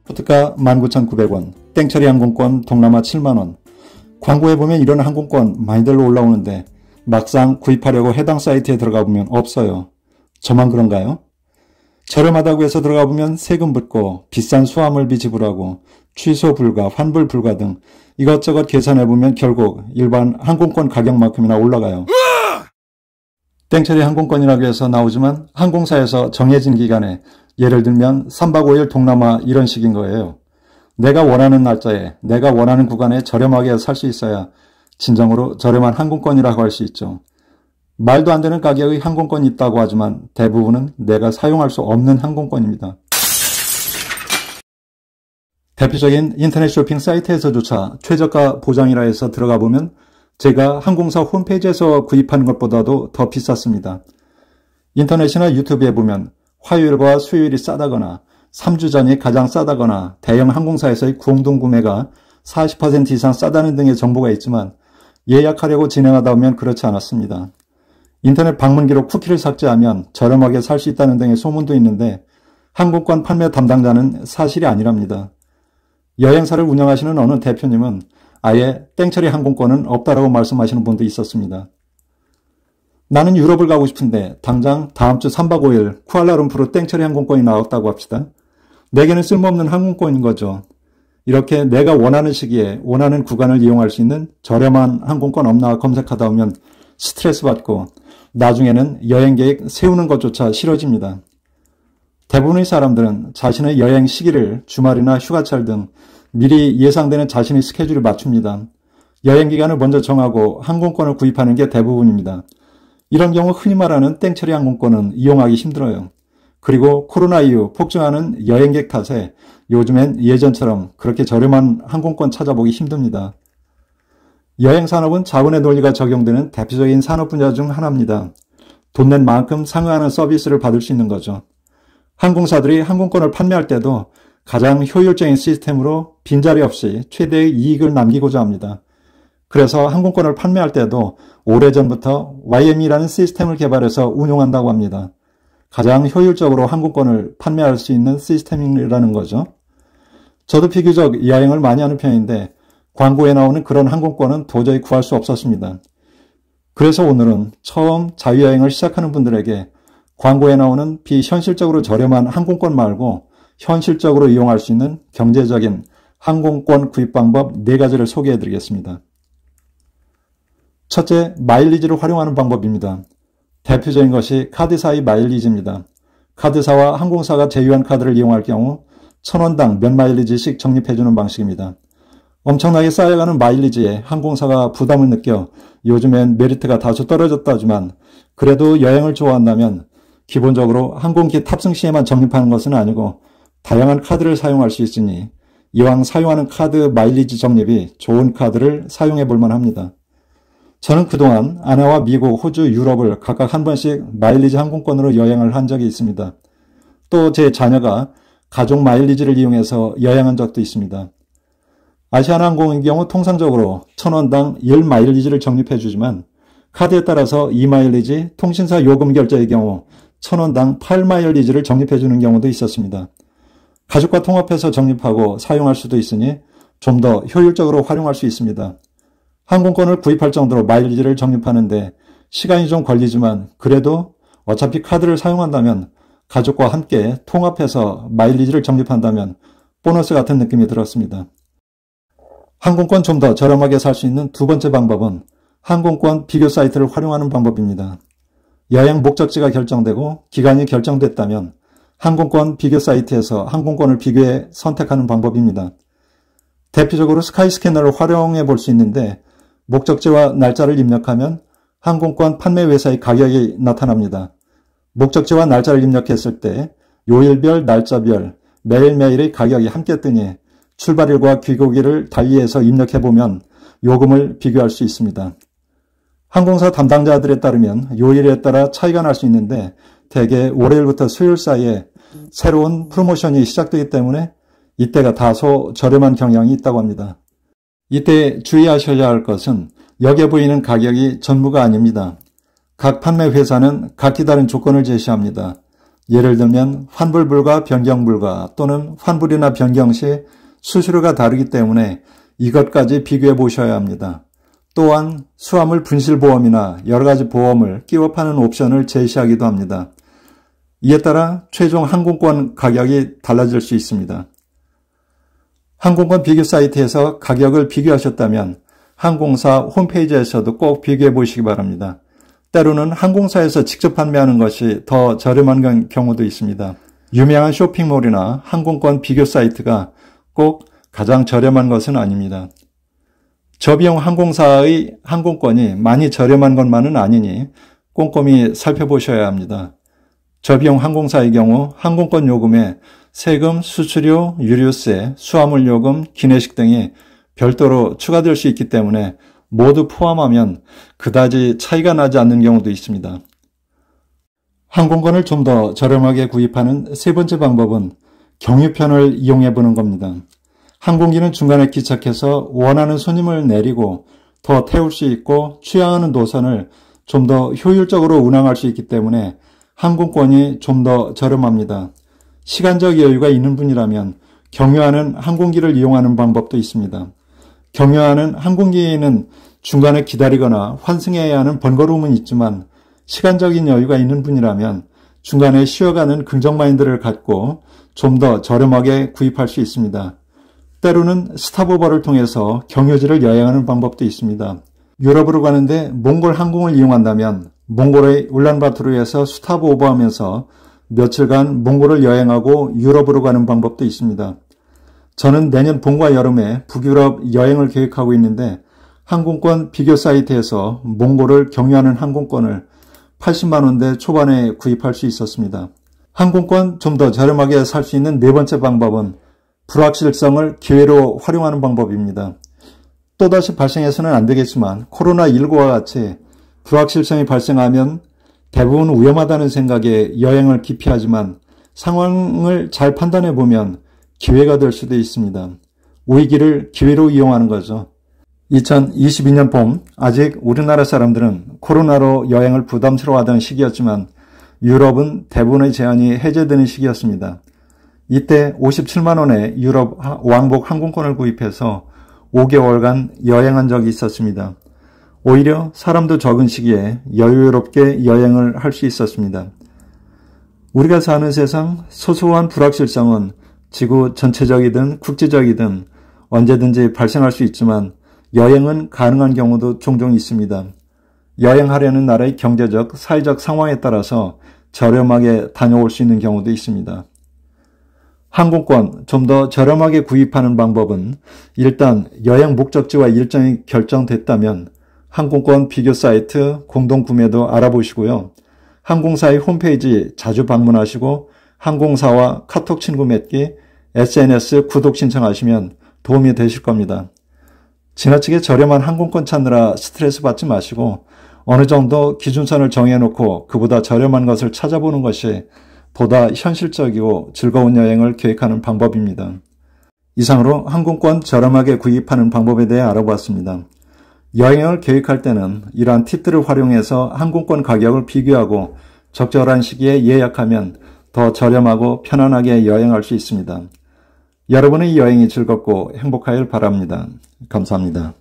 포트가 19,900원, 땡처리 항공권 동남아 7만원. 광고에 보면 이런 항공권 많이들 올라오는데 막상 구입하려고 해당 사이트에 들어가 보면 없어요. 저만 그런가요? 저렴하다고 해서 들어가 보면 세금 붙고 비싼 수화물비 지불하고 취소 불가, 환불 불가 등 이것저것 계산해 보면 결국 일반 항공권 가격만큼이나 올라가요. 땡처리 항공권이라고 해서 나오지만 항공사에서 정해진 기간에 예를 들면 3박 5일 동남아 이런 식인 거예요. 내가 원하는 날짜에 내가 원하는 구간에 저렴하게 살 수 있어야 진정으로 저렴한 항공권이라고 할 수 있죠. 말도 안 되는 가격의 항공권이 있다고 하지만 대부분은 내가 사용할 수 없는 항공권입니다. 대표적인 인터넷 쇼핑 사이트에서조차 최저가 보장이라 해서 들어가 보면 제가 항공사 홈페이지에서 구입하는 것보다도 더 비쌌습니다. 인터넷이나 유튜브에 보면 화요일과 수요일이 싸다거나 3주 전이 가장 싸다거나 대형 항공사에서의 공동구매가 40% 이상 싸다는 등의 정보가 있지만 예약하려고 진행하다 보면 그렇지 않았습니다. 인터넷 방문 기록 쿠키를 삭제하면 저렴하게 살 수 있다는 등의 소문도 있는데 항공권 판매 담당자는 사실이 아니랍니다. 여행사를 운영하시는 어느 대표님은 아예 땡처리 항공권은 없다라고 말씀하시는 분도 있었습니다. 나는 유럽을 가고 싶은데 당장 다음 주 3박 5일 쿠알라룸푸르 땡처리 항공권이 나왔다고 합시다. 내게는 쓸모없는 항공권인 거죠. 이렇게 내가 원하는 시기에 원하는 구간을 이용할 수 있는 저렴한 항공권 없나 검색하다 보면 스트레스 받고 나중에는 여행 계획 세우는 것조차 싫어집니다. 대부분의 사람들은 자신의 여행 시기를 주말이나 휴가철 등 미리 예상되는 자신의 스케줄에 맞춥니다. 여행 기간을 먼저 정하고 항공권을 구입하는 게 대부분입니다. 이런 경우 흔히 말하는 땡처리 항공권은 이용하기 힘들어요. 그리고 코로나 이후 폭증하는 여행객 탓에 요즘엔 예전처럼 그렇게 저렴한 항공권 찾아보기 힘듭니다. 여행산업은 자본의 논리가 적용되는 대표적인 산업 분야 중 하나입니다. 돈 낸 만큼 상응하는 서비스를 받을 수 있는 거죠. 항공사들이 항공권을 판매할 때도 가장 효율적인 시스템으로 빈자리 없이 최대의 이익을 남기고자 합니다. 그래서 항공권을 판매할 때도 오래전부터 YM이라는 시스템을 개발해서 운용한다고 합니다. 가장 효율적으로 항공권을 판매할 수 있는 시스템이라는 거죠. 저도 비교적 여행을 많이 하는 편인데 광고에 나오는 그런 항공권은 도저히 구할 수 없었습니다. 그래서 오늘은 처음 자유여행을 시작하는 분들에게 광고에 나오는 비현실적으로 저렴한 항공권 말고 현실적으로 이용할 수 있는 경제적인 항공권 구입 방법 4가지를 소개해 드리겠습니다. 첫째, 마일리지를 활용하는 방법입니다. 대표적인 것이 카드사의 마일리지입니다. 카드사와 항공사가 제휴한 카드를 이용할 경우 1,000원당 몇 마일리지씩 적립해주는 방식입니다. 엄청나게 쌓여가는 마일리지에 항공사가 부담을 느껴 요즘엔 메리트가 다소 떨어졌다지만 그래도 여행을 좋아한다면 기본적으로 항공기 탑승 시에만 적립하는 것은 아니고 다양한 카드를 사용할 수 있으니 이왕 사용하는 카드 마일리지 적립이 좋은 카드를 사용해 볼 만합니다. 저는 그동안 아내와 미국, 호주, 유럽을 각각 한 번씩 마일리지 항공권으로 여행을 한 적이 있습니다. 또 제 자녀가 가족 마일리지를 이용해서 여행한 적도 있습니다. 아시아나항공의 경우 통상적으로 1,000원당 10마일리지를 적립해 주지만 카드에 따라서 2마일리지, 통신사 요금 결제의 경우 1,000원당 8마일리지를 적립해 주는 경우도 있었습니다. 가족과 통합해서 적립하고 사용할 수도 있으니 좀 더 효율적으로 활용할 수 있습니다. 항공권을 구입할 정도로 마일리지를 적립하는데 시간이 좀 걸리지만 그래도 어차피 카드를 사용한다면 가족과 함께 통합해서 마일리지를 적립한다면 보너스 같은 느낌이 들었습니다. 항공권 좀 더 저렴하게 살 수 있는 두 번째 방법은 항공권 비교 사이트를 활용하는 방법입니다. 여행 목적지가 결정되고 기간이 결정됐다면 항공권 비교 사이트에서 항공권을 비교해 선택하는 방법입니다. 대표적으로 스카이스캐너를 활용해 볼 수 있는데 목적지와 날짜를 입력하면 항공권 판매 회사의 가격이 나타납니다. 목적지와 날짜를 입력했을 때 요일별, 날짜별, 매일매일의 가격이 함께 뜨니 출발일과 귀국일을 달리해서 입력해보면 요금을 비교할 수 있습니다. 항공사 담당자들에 따르면 요일에 따라 차이가 날 수 있는데 대개 월요일부터 수요일 사이에 새로운 프로모션이 시작되기 때문에 이때가 다소 저렴한 경향이 있다고 합니다. 이때 주의하셔야 할 것은 여기에 보이는 가격이 전부가 아닙니다. 각 판매 회사는 각기 다른 조건을 제시합니다. 예를 들면 환불 불가, 변경 불가 또는 환불이나 변경 시 수수료가 다르기 때문에 이것까지 비교해 보셔야 합니다. 또한 수화물 분실보험이나 여러가지 보험을 끼워 파는 옵션을 제시하기도 합니다. 이에 따라 최종 항공권 가격이 달라질 수 있습니다. 항공권 비교 사이트에서 가격을 비교하셨다면 항공사 홈페이지에서도 꼭 비교해 보시기 바랍니다. 때로는 항공사에서 직접 판매하는 것이 더 저렴한 경우도 있습니다. 유명한 쇼핑몰이나 항공권 비교 사이트가 꼭 가장 저렴한 것은 아닙니다. 저비용 항공사의 항공권이 많이 저렴한 것만은 아니니 꼼꼼히 살펴보셔야 합니다. 저비용 항공사의 경우 항공권 요금에 세금, 수수료, 유류세, 수화물 요금, 기내식 등이 별도로 추가될 수 있기 때문에 모두 포함하면 그다지 차이가 나지 않는 경우도 있습니다. 항공권을 좀 더 저렴하게 구입하는 세 번째 방법은 경유편을 이용해 보는 겁니다. 항공기는 중간에 기착해서 원하는 손님을 내리고 더 태울 수 있고 취향하는 노선을 좀 더 효율적으로 운항할 수 있기 때문에 항공권이 좀 더 저렴합니다. 시간적 여유가 있는 분이라면 경유하는 항공기를 이용하는 방법도 있습니다. 경유하는 항공기에는 중간에 기다리거나 환승해야 하는 번거로움은 있지만 시간적인 여유가 있는 분이라면 중간에 쉬어가는 긍정 마인드를 갖고 좀 더 저렴하게 구입할 수 있습니다. 때로는 스탑오버를 통해서 경유지를 여행하는 방법도 있습니다. 유럽으로 가는데 몽골 항공을 이용한다면 몽골의 울란바토르에서 스탑오버하면서 며칠간 몽골을 여행하고 유럽으로 가는 방법도 있습니다. 저는 내년 봄과 여름에 북유럽 여행을 계획하고 있는데 항공권 비교 사이트에서 몽골을 경유하는 항공권을 80만 원대 초반에 구입할 수 있었습니다. 항공권 좀 더 저렴하게 살 수 있는 네 번째 방법은 불확실성을 기회로 활용하는 방법입니다. 또다시 발생해서는 안 되겠지만 코로나19와 같이 불확실성이 발생하면 대부분 위험하다는 생각에 여행을 기피하지만 상황을 잘 판단해 보면 기회가 될 수도 있습니다. 위기를 기회로 이용하는 거죠. 2022년 봄 아직 우리나라 사람들은 코로나로 여행을 부담스러워하던 시기였지만 유럽은 대부분의 제한이 해제되는 시기였습니다. 이때 57만 원에 유럽 왕복 항공권을 구입해서 5개월간 여행한 적이 있었습니다. 오히려 사람도 적은 시기에 여유롭게 여행을 할 수 있었습니다. 우리가 사는 세상 소소한 불확실성은 지구 전체적이든 국제적이든 언제든지 발생할 수 있지만 여행은 가능한 경우도 종종 있습니다. 여행하려는 나라의 경제적, 사회적 상황에 따라서 저렴하게 다녀올 수 있는 경우도 있습니다. 항공권 좀 더 저렴하게 구입하는 방법은 일단 여행 목적지와 일정이 결정됐다면 항공권 비교 사이트 공동 구매도 알아보시고요. 항공사의 홈페이지 자주 방문하시고 항공사와 카톡 친구 맺기, SNS 구독 신청하시면 도움이 되실 겁니다. 지나치게 저렴한 항공권 찾느라 스트레스 받지 마시고 어느 정도 기준선을 정해놓고 그보다 저렴한 것을 찾아보는 것이 보다 현실적이고 즐거운 여행을 계획하는 방법입니다. 이상으로 항공권 저렴하게 구입하는 방법에 대해 알아보았습니다. 여행을 계획할 때는 이러한 팁들을 활용해서 항공권 가격을 비교하고 적절한 시기에 예약하면 더 저렴하고 편안하게 여행할 수 있습니다. 여러분의 여행이 즐겁고 행복하길 바랍니다. 감사합니다.